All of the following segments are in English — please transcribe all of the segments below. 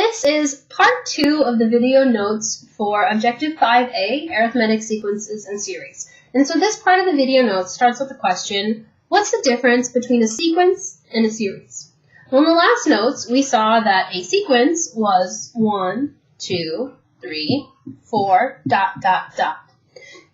This is part 2 of the video notes for Objective 5A, Arithmetic Sequences and Series. And so this part of the video notes starts with the question, what's the difference between a sequence and a series? Well, in the last notes, we saw that a sequence was 1, 2, 3, 4, ...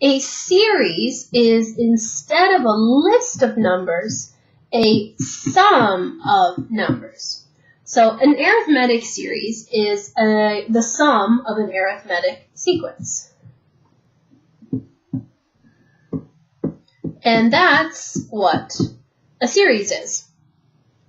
A series is, instead of a list of numbers, a sum of numbers. So an arithmetic series is the sum of an arithmetic sequence. And that's what a series is.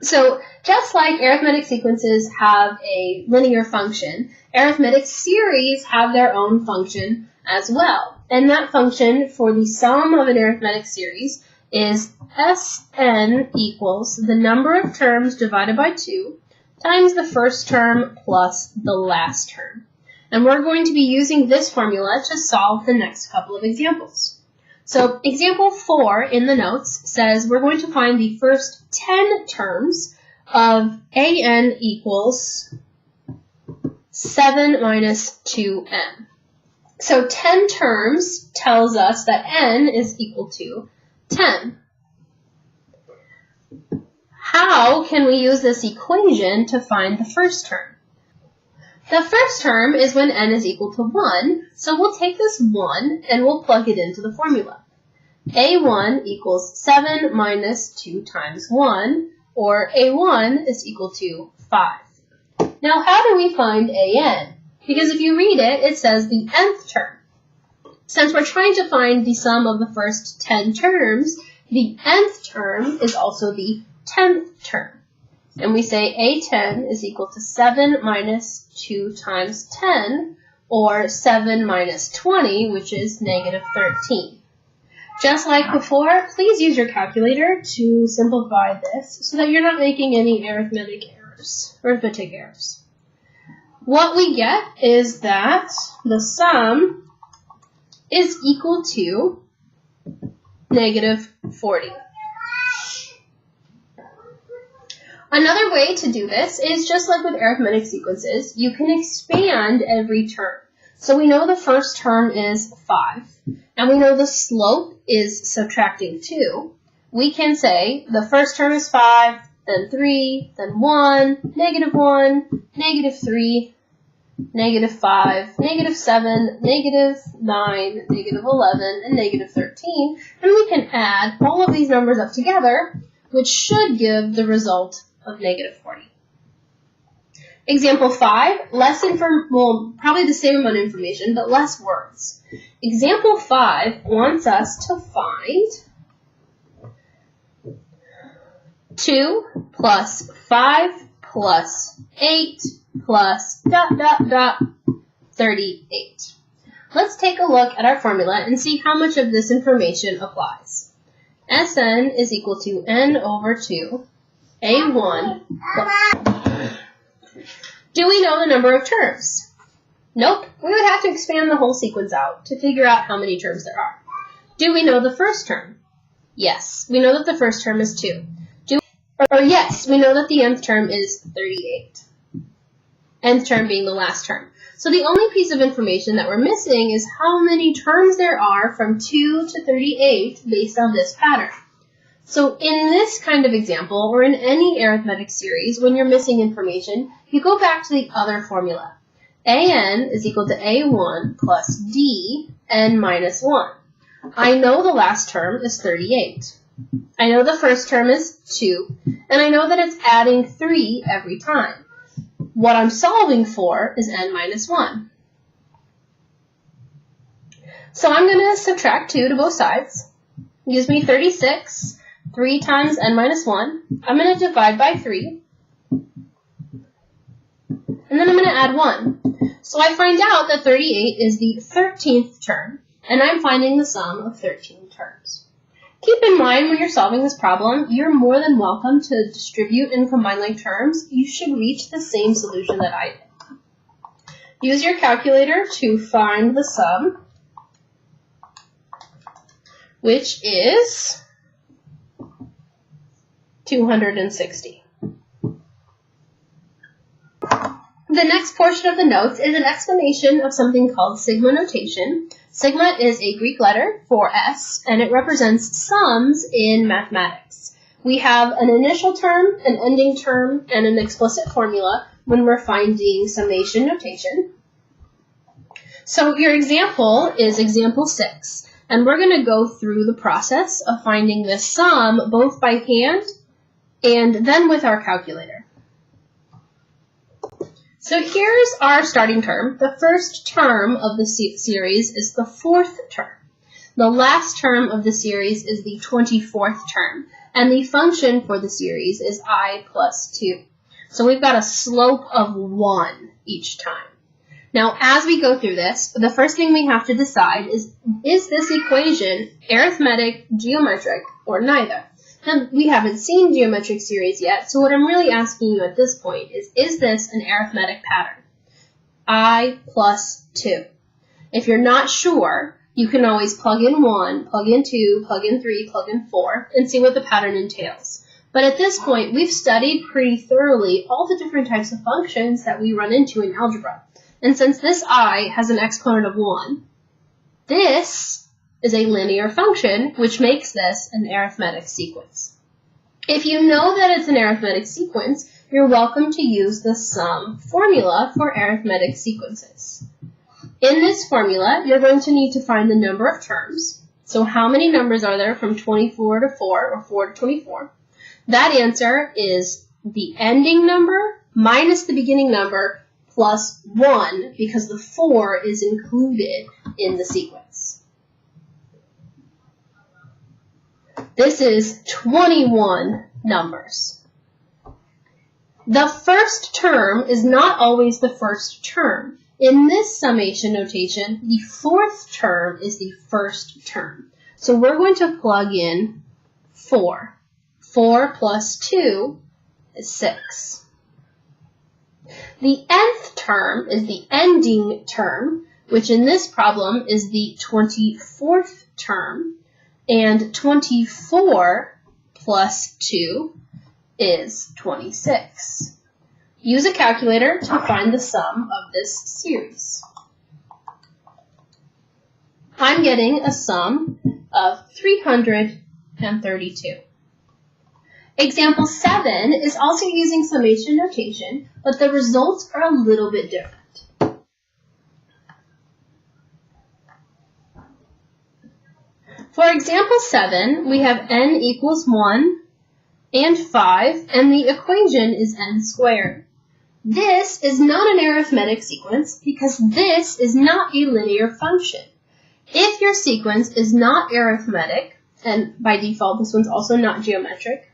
So just like arithmetic sequences have a linear function, arithmetic series have their own function as well. And that function for the sum of an arithmetic series is Sn equals the number of terms divided by 2 times the first term plus the last term. And we're going to be using this formula to solve the next couple of examples. So example 4 in the notes says we're going to find the first 10 terms of An equals 7 minus 2n. So 10 terms tells us that n is equal to 10. How can we use this equation to find the first term? The first term is when n is equal to 1, so we'll take this 1 and we'll plug it into the formula. A1 equals 7 minus 2 times 1, or A1 is equal to 5. Now, how do we find An? Because if you read it, it says the nth term. Since we're trying to find the sum of the first 10 terms, the nth term is also the 10th term. And we say A10 is equal to 7 minus 2 times 10, or 7 minus 20, which is negative 13. Just like before, please use your calculator to simplify this so that you're not making any arithmetic errors. What we get is that the sum is equal to negative 40. Another way to do this is just like with arithmetic sequences, you can expand every term. So we know the first term is 5, and we know the slope is subtracting 2. We can say the first term is 5, then 3, then 1, negative 3, negative 5, negative 7, negative 9, negative 11, and negative 13. And we can add all of these numbers up together, which should give the result of negative 40. Example 5, probably the same amount of information, but less words. Example 5 wants us to find 2 plus 5 plus 8 plus ... 38. Let's take a look at our formula and see how much of this information applies. Sn is equal to n over 2, A1. Do we know the number of terms? Nope. We would have to expand the whole sequence out to figure out how many terms there are. Do we know the first term? Yes. We know that the first term is 2. Yes, we know that the nth term is 38. Nth term being the last term. So the only piece of information that we're missing is how many terms there are from 2 to 38 based on this pattern. So in this kind of example, or in any arithmetic series, when you're missing information, you go back to the other formula. An is equal to A1 plus D n minus 1. I know the last term is 38. I know the first term is 2, and I know that it's adding 3 every time. What I'm solving for is n minus 1. So I'm going to subtract 2 to both sides. It gives me 36. 3 times n minus 1. I'm going to divide by 3. And then I'm going to add 1. So I find out that 38 is the 13th term, and I'm finding the sum of 13 terms. Keep in mind when you're solving this problem, you're more than welcome to distribute and combine like terms. You should reach the same solution that I did. Use your calculator to find the sum, which is 260. The next portion of the notes is an explanation of something called sigma notation. Sigma is a Greek letter for S, and it represents sums in mathematics. We have an initial term, an ending term, and an explicit formula when we're finding summation notation. So your example is example 6, and we're going to go through the process of finding this sum both by hand and then with our calculator. So here's our starting term. The first term of the series is the 4th term. The last term of the series is the 24th term, and the function for the series is I plus 2. So we've got a slope of 1 each time. Now, as we go through this, the first thing we have to decide is this equation arithmetic, geometric, or neither? And we haven't seen geometric series yet, so what I'm really asking you at this point is this an arithmetic pattern? I plus 2. If you're not sure, you can always plug in 1, plug in 2, plug in 3, plug in 4, and see what the pattern entails. But at this point, we've studied pretty thoroughly all the different types of functions that we run into in algebra. And since this I has an exponent of 1, this is a linear function, which makes this an arithmetic sequence. If you know that it's an arithmetic sequence, you're welcome to use the sum formula for arithmetic sequences. In this formula, you're going to need to find the number of terms. So how many numbers are there from 24 to 4, or 4 to 24? That answer is the ending number minus the beginning number plus 1, because the 4 is included in the sequence. This is 21 numbers. The first term is not always the first term. In this summation notation, the 4th term is the first term. So we're going to plug in 4. 4 plus 2 is 6. The nth term is the ending term, which in this problem is the 24th term. And 24 plus 2 is 26. Use a calculator to find the sum of this series. I'm getting a sum of 332. Example 7 is also using summation notation, but the results are a little bit different. For example 7, we have n equals 1 and 5, and the equation is n squared. This is not an arithmetic sequence because this is not a linear function. If your sequence is not arithmetic, and by default this one's also not geometric,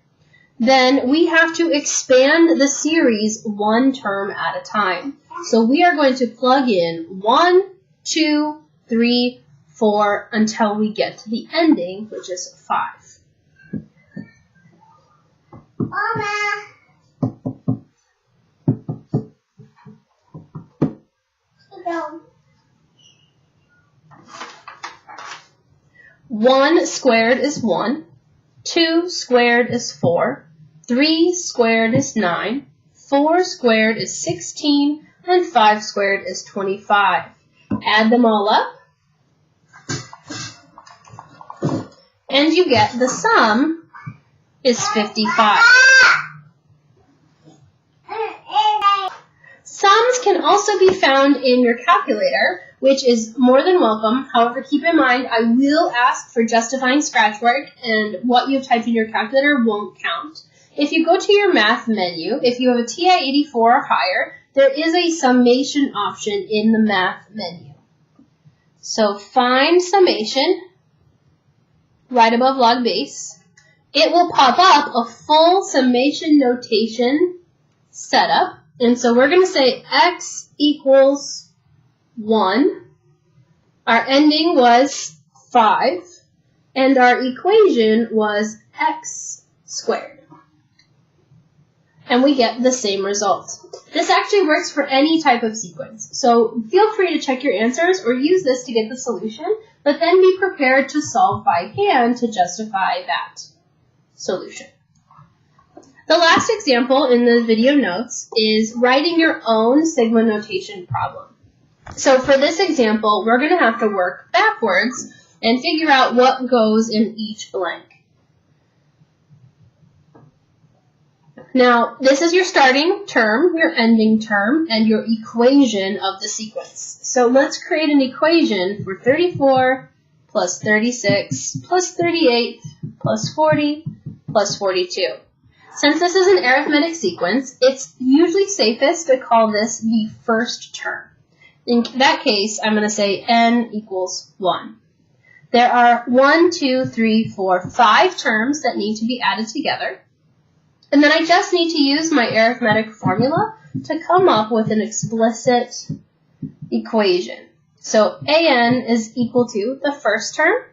then we have to expand the series one term at a time. So we are going to plug in 1, 2, 3, 4 until we get to the ending, which is 5. Mama. 1 squared is 1, 2 squared is 4, 3 squared is 9, 4 squared is 16, and 5 squared is 25. Add them all up, and you get the sum is 55. Sums can also be found in your calculator, which is more than welcome. However, keep in mind, I will ask for justifying scratch work, and what you've typed in your calculator won't count. If you go to your math menu, if you have a TI 84 or higher, there is a summation option in the math menu. So find summation right above log base. It will pop up a full summation notation setup. And so we're going to say x equals 1. Our ending was 5. And our equation was x squared. And we get the same result. This actually works for any type of sequence. So feel free to check your answers or use this to get the solution, but then be prepared to solve by hand to justify that solution. The last example in the video notes is writing your own sigma notation problem. So for this example, we're going to have to work backwards and figure out what goes in each blank. Now, this is your starting term, your ending term, and your equation of the sequence. So let's create an equation for 34 plus 36 plus 38 plus 40 plus 42. Since this is an arithmetic sequence, it's usually safest to call this the first term. In that case, I'm going to say n equals 1. There are 1, 2, 3, 4, 5 terms that need to be added together. And then I just need to use my arithmetic formula to come up with an explicit equation. So an is equal to the first term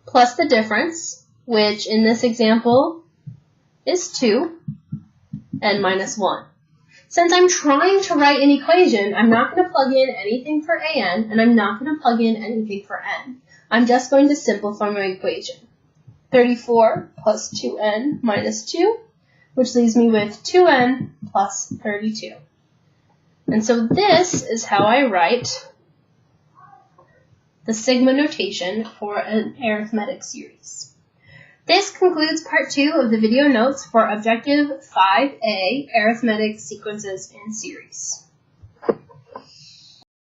plus the difference, which in this example is 2, n minus 1. Since I'm trying to write an equation, I'm not going to plug in anything for an, and I'm not going to plug in anything for n. I'm just going to simplify my equation. 34 plus 2n minus 2, which leaves me with 2n plus 32. And so this is how I write the sigma notation for an arithmetic series. This concludes part 2 of the video notes for Objective 5A, Arithmetic Sequences and Series.